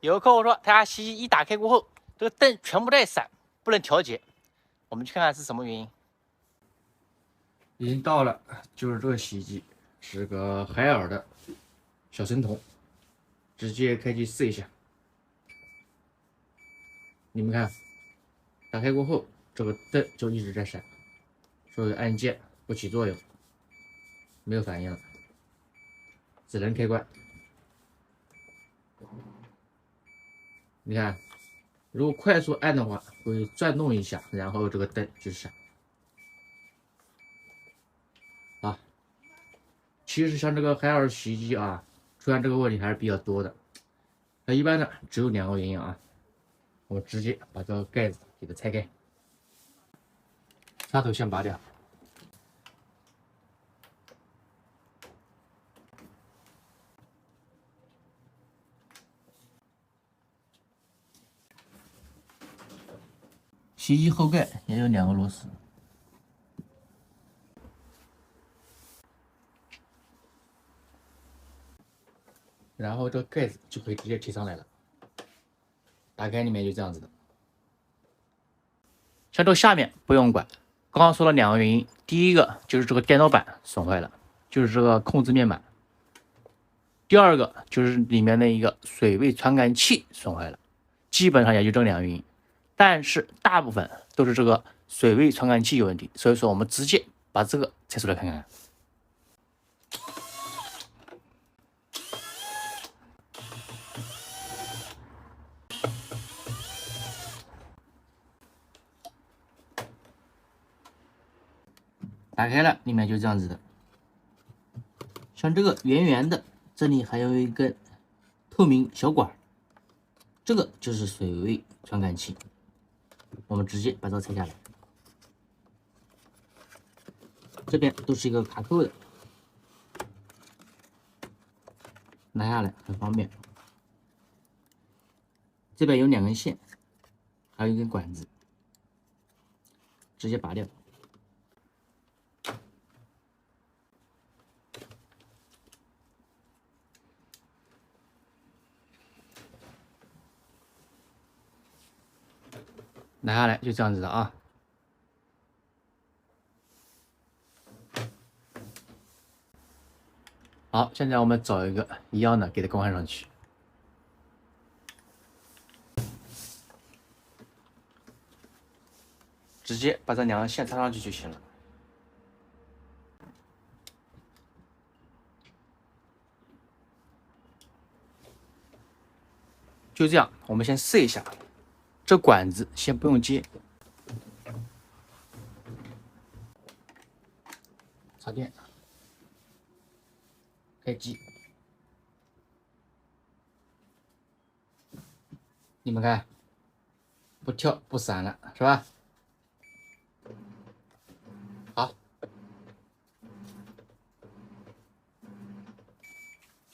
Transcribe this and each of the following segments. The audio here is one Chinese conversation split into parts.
有个客户说，他家洗衣机一打开过后，这个灯全部在闪，不能调节。我们去看看是什么原因。已经到了，就是这个洗衣机是个海尔的小神童，直接开机试一下。你们看，打开过后，这个灯就一直在闪，所有按键不起作用，没有反应了，只能开关。你看，如果快速按的话，会转动一下，然后这个灯就闪。啊，其实像这个海尔洗衣机啊，出现这个问题还是比较多的。那一般呢，只有2个原因啊。我们直接把这个盖子给它拆开，插头先拔掉。洗衣机后盖也有2个螺丝，然后这个盖子就可以直接贴上来了。打开里面就这样子的。像这个下面不用管，刚刚说了2个原因，第一个就是这个电脑板损坏了，就是这个控制面板；第二个就是里面的一个水位传感器损坏了，基本上也就这2个原因。但是大部分都是这个水位传感器有问题，所以说我们直接把这个拆出来看看。打开了，里面就这样子的。像这个圆圆的，这里还有一根透明小管，这个就是水位传感器。我们直接把这个拆下来，这边都是一个卡扣的，拿下来很方便。这边有2根线，还有一根管子，直接拔掉。拿下来就这样子的啊。好，现在我们找一个一样的给它更换上去。直接把这2根线插上去就行了。就这样，我们先试一下。这管子先不用接，插电，开机。你们看，不跳不闪了，是吧？好，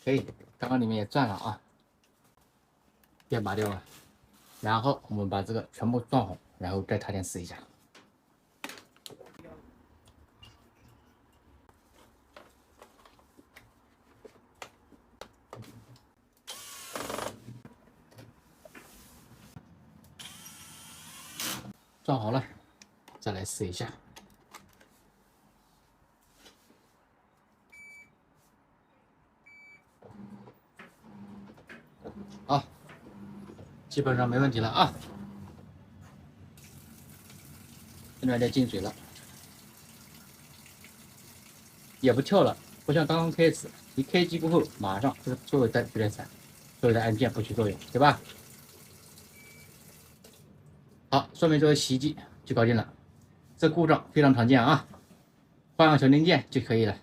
可以，刚刚里面也转了啊，电拔掉了。然后我们把这个全部撞红，然后再插电试一下。撞好了，再来试一下。好，基本上没问题了啊。这里面在进水了，也不跳了，不像刚刚开始，一开机过后马上这个所有灯就在闪，所有的按键不起作用，对吧？好，说明这个洗衣机就搞定了。这故障非常常见啊，换个小零件就可以了。